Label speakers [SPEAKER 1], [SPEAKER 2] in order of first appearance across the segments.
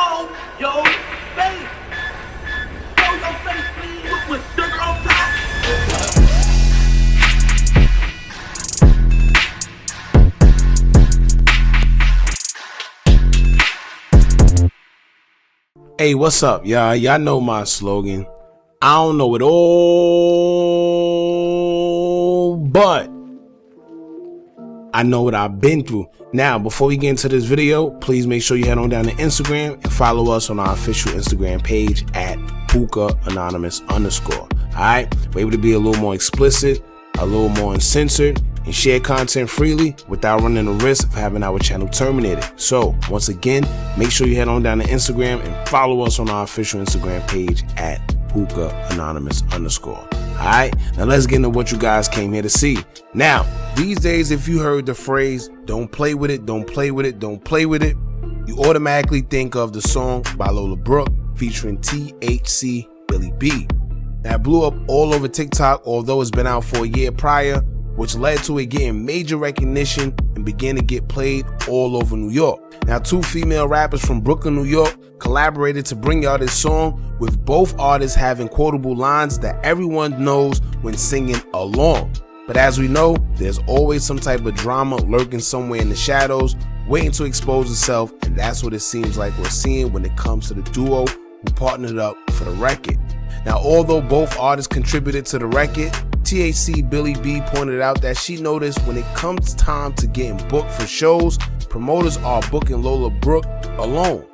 [SPEAKER 1] show your face. Show your face, please, with sugar on top.
[SPEAKER 2] Hey, what's up, y'all? Y'all know my slogan. I don't know it all, but I know what I've been through. Now, before we get into this video, please make sure you head on down to Instagram and follow us on our official Instagram page at hookahanonymous_. Alright, we're able to be a little more explicit, a little more uncensored, and share content freely without running the risk of having our channel terminated. So, once again, make sure you head on down to Instagram and follow us on our official Instagram page at hookahanonymous_. Alright, now let's get into what you guys came here to see. Now, these days, if you heard the phrase, don't play with it, don't play with it, don't play with it, you automatically think of the song by Lola Brooke featuring THC Billy B. That blew up all over TikTok, although it's been out for a year prior, which led to it getting major recognition and began to get played all over New York. Now, two female rappers from Brooklyn, New York collaborated to bring y'all this song, with both artists having quotable lines that everyone knows when singing along. But as we know, there's always some type of drama lurking somewhere in the shadows, waiting to expose itself, and that's what it seems like we're seeing when it comes to the duo who partnered up for the record. Now, although both artists contributed to the record, THC Billy B pointed out that she noticed when it comes time to getting booked for shows, promoters are booking Lola Brooke alone.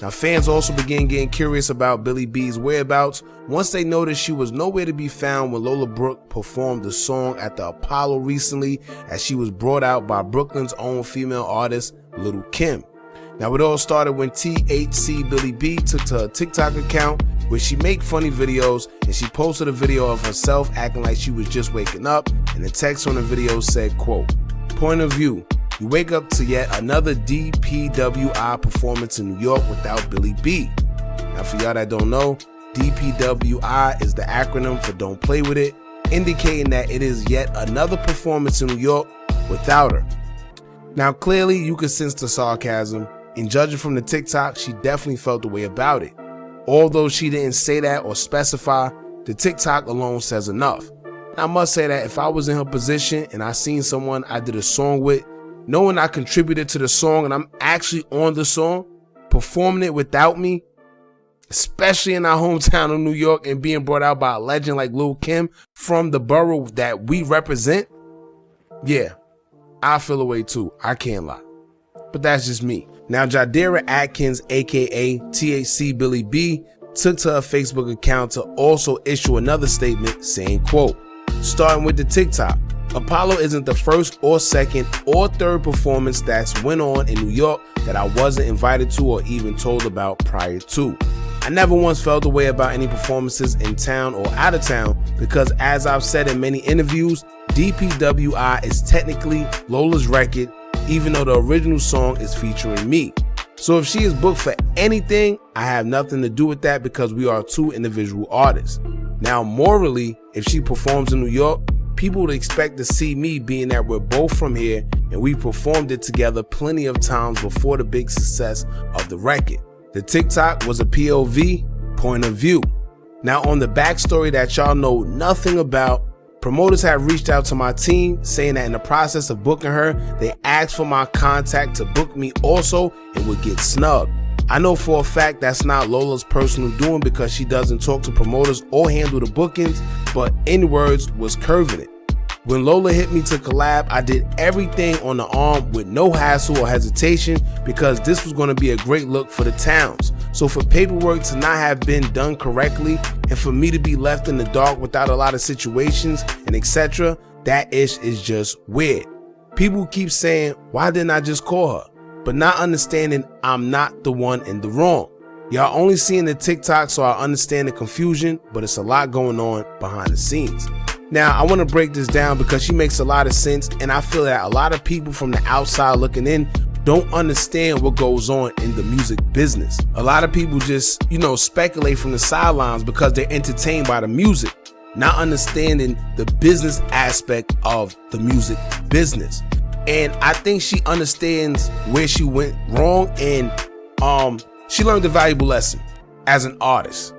[SPEAKER 2] Now, fans also began getting curious about Billy B's whereabouts once they noticed she was nowhere to be found when Lola Brooke performed the song at the Apollo recently, as she was brought out by Brooklyn's own female artist, Lil' Kim. Now, it all started when THC Billy B took to her TikTok account, where she make funny videos, and she posted a video of herself acting like she was just waking up, and the text on the video said, quote, "Point of view, you wake up to yet another DPWI performance in New York without Billy B." Now, for y'all that don't know, DPWI is the acronym for Don't Play With It, indicating that it is yet another performance in New York without her. Now, clearly you could sense the sarcasm, and judging from the TikTok, she definitely felt the way about it. Although she didn't say that or specify, the TikTok alone says enough. And I must say that if I was in her position and I seen someone I did a song with, knowing I contributed to the song and I'm actually on the song, performing it without me, especially in our hometown of New York, and being brought out by a legend like Lil' Kim from the borough that we represent, yeah, I feel away too. I can't lie. But that's just me. Now, Jadira Atkins, aka THC Billy B, took to her Facebook account to also issue another statement saying, quote, "Starting with the TikTok, Apollo isn't the first or second or third performance that's went on in New York that I wasn't invited to or even told about prior to. I never once felt the way about any performances in town or out of town because, as I've said in many interviews, DPWI is technically Lola's record, even though the original song is featuring me. So if she is booked for anything, I have nothing to do with that because we are two individual artists. Now, morally, if she performs in New York, people would expect to see me, being that we're both from here and we performed it together plenty of times before the big success of the record." The TikTok was a POV, point of view. Now, on the backstory that y'all know nothing about, promoters have reached out to my team saying that in the process of booking her, they asked for my contact to book me also and would get snubbed. I know for a fact that's not Lola's personal doing because she doesn't talk to promoters or handle the bookings, but in words was curving it. When Lola hit me to collab, I did everything on the arm with no hassle or hesitation because this was going to be a great look for the towns. So for paperwork to not have been done correctly and for me to be left in the dark without a lot of situations and etc., that ish is just weird. People keep saying, why didn't I just call her? But not understanding I'm not the one in the wrong. Y'all only seeing the TikTok, so I understand the confusion, but it's a lot going on behind the scenes. Now, I want to break this down because she makes a lot of sense, and I feel that a lot of people from the outside looking in don't understand what goes on in the music business. A lot of people just, speculate from the sidelines because they're entertained by the music, not understanding the business aspect of the music business. And I think she understands where she went wrong, and she learned a valuable lesson as an artist.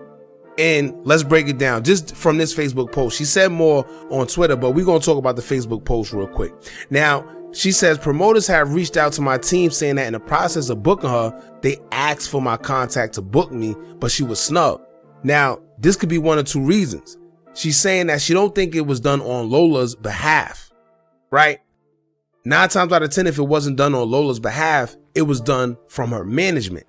[SPEAKER 2] And let's break it down just from this Facebook post. She said more on Twitter, but we're going to talk about the Facebook post real quick. Now, she says, promoters have reached out to my team saying that in the process of booking her, they asked for my contact to book me, but she was snubbed. Now, this could be one of two reasons. She's saying that she don't think it was done on Lola's behalf, right? 9 times out of 10, if it wasn't done on Lola's behalf, it was done from her management.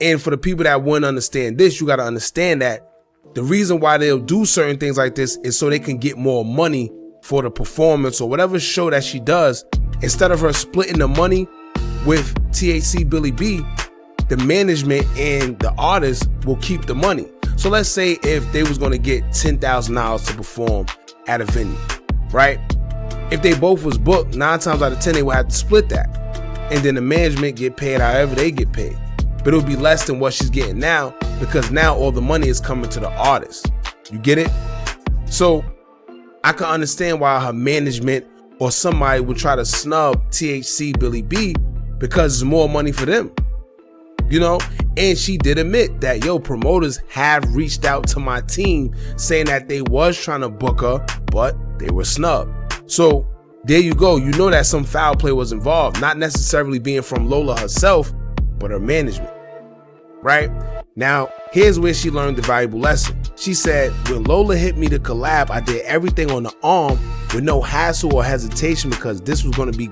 [SPEAKER 2] And for the people that wouldn't understand this, you got to understand that the reason why they'll do certain things like this is so they can get more money for the performance or whatever show that she does. Instead of her splitting the money with THC Billy B, the management and the artist will keep the money. So let's say if they was going to get $10,000 to perform at a venue, right? If they both was booked, 9 times out of 10, they would have to split that. And then the management get paid however they get paid. But it'll be less than what she's getting now because now all the money is coming to the artist. You get it? So I can understand why her management or somebody would try to snub THC Billy B because it's more money for them. You know, and she did admit that, yo, promoters have reached out to my team saying that they was trying to book her, but they were snubbed. So there you go. You know that some foul play was involved, not necessarily being from Lola herself, but her management, right? Now, here's where she learned the valuable lesson. She said, when Lola hit me to collab, I did everything on the arm with no hassle or hesitation because this was going to be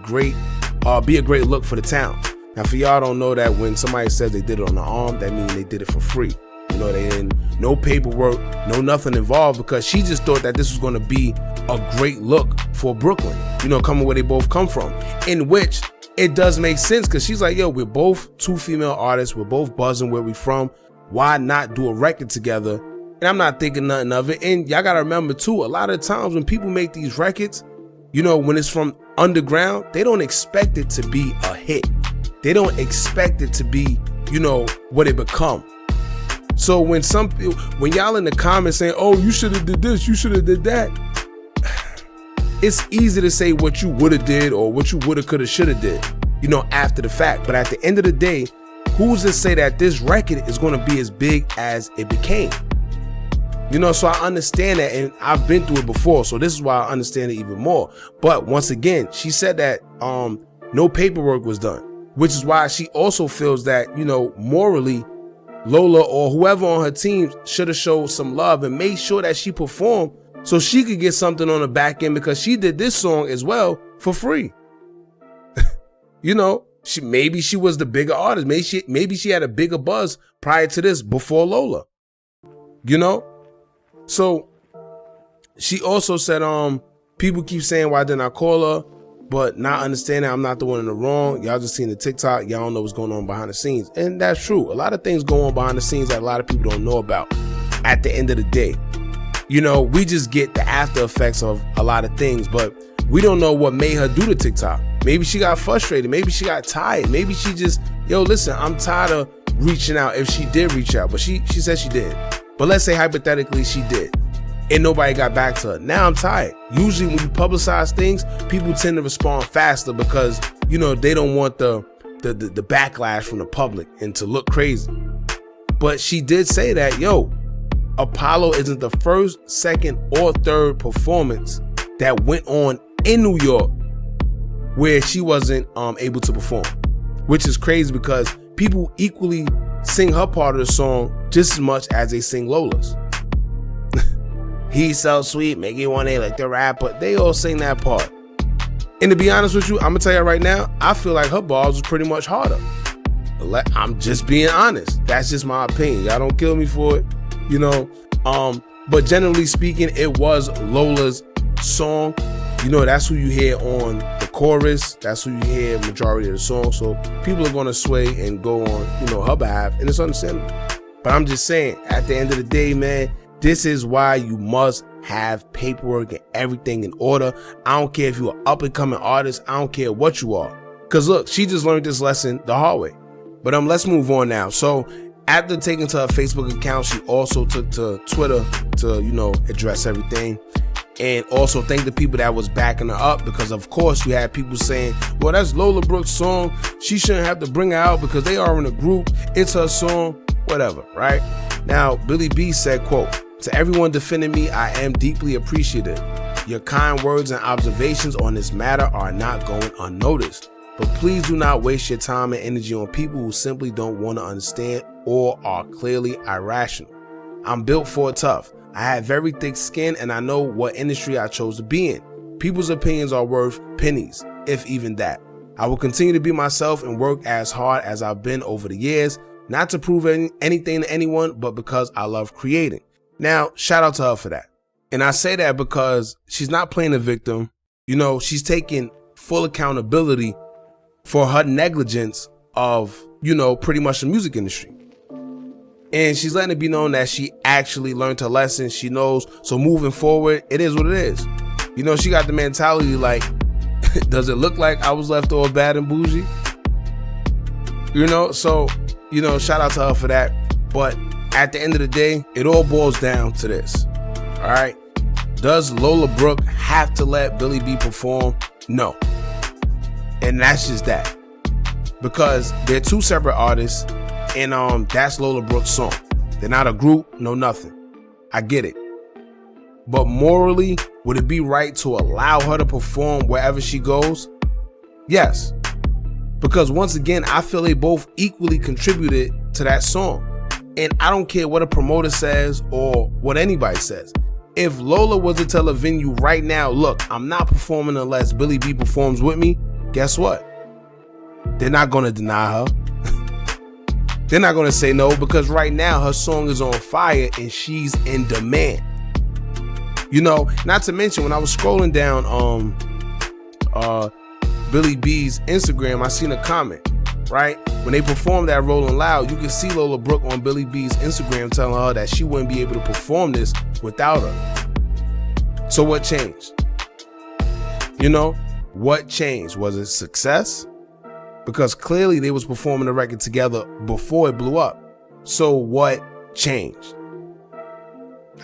[SPEAKER 2] a great look for the town. Now, for y'all don't know that when somebody says they did it on the arm, that means they did it for free. You know, they didn't, no paperwork, no nothing involved, because she just thought that this was going to be a great look for Brooklyn, you know, coming where they both come from, in which it does make sense because she's like, yo, we're both 2 female artists. We're both buzzing where we from. Why not do a record together? And I'm not thinking nothing of it. And y'all got to remember too, a lot of times when people make these records, you know, when it's from underground, they don't expect it to be a hit. They don't expect it to be, you know, what it become. So when y'all in the comments saying, oh, you should have did this, you should have did that. It's easy to say what you would have did or what you would have, could have, should have did, you know, after the fact. But at the end of the day, who's to say that this record is going to be as big as it became? You know, so I understand that, and I've been through it before, so this is why I understand it even more. But once again, she said that no paperwork was done, which is why she also feels that, you know, morally, Lola or whoever on her team should have showed some love and made sure that she performed so she could get something on the back end, because she did this song as well for free. You know, maybe she was the bigger artist. Maybe she had a bigger buzz prior to this, before Lola. You know? So she also said, people keep saying, why didn't I call her? But not understanding I'm not the one in the wrong. Y'all just seen the TikTok. Y'all don't know what's going on behind the scenes. And that's true. A lot of things go on behind the scenes that a lot of people don't know about at the end of the day. You know, we just get the after effects of a lot of things, but we don't know what made her do the TikTok. Maybe she got frustrated. Maybe she got tired. Maybe she just, yo, listen, I'm tired of reaching out. If she did reach out, but she said she did. But let's say hypothetically she did, and nobody got back to her. Now I'm tired. Usually when you publicize things, people tend to respond faster because, you know, they don't want the backlash from the public and to look crazy. But she did say that, yo, Apollo isn't the first, second, or third performance that went on in New York where she wasn't able to perform, which is crazy because people equally sing her part of the song just as much as they sing Lola's. He's so sweet, make you want to like the rapper. They all sing that part. And to be honest with you, I'm gonna tell you right now, I feel like her bars was pretty much harder. I'm just being honest. That's just my opinion. Y'all don't kill me for it, you know. But generally speaking, it was Lola's song. You know, that's who you hear on the chorus. That's who you hear majority of the song. So people are gonna sway and go on, you know, her behalf, and it's understandable. But I'm just saying, at the end of the day, man, this is why you must have paperwork and everything in order. I don't care if you're an up and coming artist. I don't care what you are. Cause look, she just learned this lesson the hard way. But let's move on now. So after taking to her Facebook account, she also took to Twitter to, you know, address everything. And also thank the people that was backing her up, because of course you had people saying, well, that's Lola Brooke's song, she shouldn't have to bring her out because they are in a group, it's her song, whatever, right? Now, Billy B said, quote, "To everyone defending me, I am deeply appreciative. Your kind words and observations on this matter are not going unnoticed. But please do not waste your time and energy on people who simply don't want to understand or are clearly irrational. I'm built for it tough. I have very thick skin and I know what industry I chose to be in. People's opinions are worth pennies, if even that. I will continue to be myself and work as hard as I've been over the years, not to prove anything to anyone, but because I love creating." Now, shout out to her for that. And I say that because she's not playing a victim. You know, she's taking full accountability for her negligence of, you know, pretty much the music industry. And she's letting it be known that she actually learned her lesson. She knows. So moving forward, it is what it is. You know, she got the mentality like, does it look like I was left all bad and bougie? You know, so, you know, shout out to her for that. But at the end of the day, it all boils down to this. All right. Does Lola Brooke have to let Billy B perform? No. And that's just that. Because they're two separate artists, and that's Lola Brooke's song. They're not a group, no nothing. I get it. But morally, would it be right to allow her to perform wherever she goes? Yes. Because once again, I feel they both equally contributed to that song. And I don't care what a promoter says or what anybody says. If Lola was to tell a venue right now, look, I'm not performing unless Billy B performs with me, guess what? They're not going to deny her. They're not going to say no, because right now her song is on fire and she's in demand. You know, not to mention when I was scrolling down Billy B's Instagram, I seen a comment, right? When they performed that Rolling Loud, you can see Lola Brooke on Billy B's Instagram telling her that she wouldn't be able to perform this without her. So what changed? You know, what changed? Was it success? Because clearly they was performing the record together before it blew up. So what changed?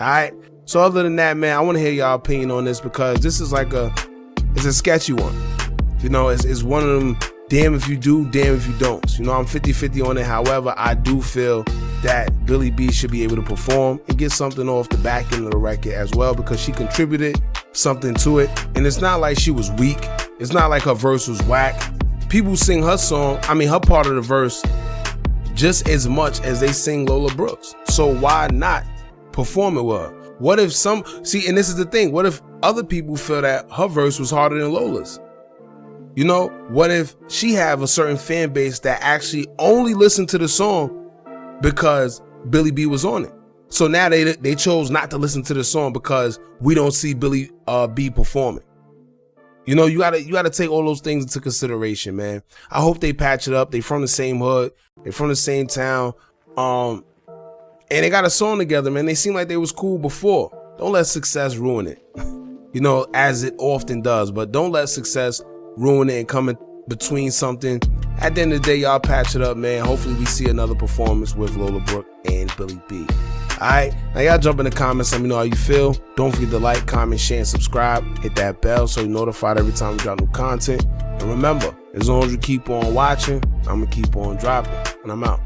[SPEAKER 2] All right. So other than that, man, I want to hear y'all opinion on this, because this is like it's a sketchy one. You know, it's one of them, damn if you do, damn if you don't. You know, I'm 50-50 on it. However, I do feel that Billy B should be able to perform and get something off the back end of the record as well, because she contributed something to it. And it's not like she was weak. It's not like her verse was whack. People sing her song, her part of the verse, just as much as they sing Lola Brooke's. So why not perform it with her? What if and this is the thing, what if other people feel that her verse was harder than Lola's? You know, what if she have a certain fan base that actually only listened to the song because Billy B was on it? So now they chose not to listen to the song because we don't see Billy B performing. You know, you gotta take all those things into consideration, man. I hope they patch it up. They from the same hood, they from the same town, and they got a song together, man. They seem like they was cool before. Don't let success ruin it, you know, as it often does. But don't let success ruin it and come in between something. At the end of the day, y'all patch it up, man. Hopefully we see another performance with Lola Brooke and Billy B. Alright, now y'all jump in the comments, let me know how you feel. Don't forget to like, comment, share, and subscribe. Hit that bell so you're notified every time we drop new content. And remember, as long as you keep on watching, I'm gonna keep on dropping. And I'm out.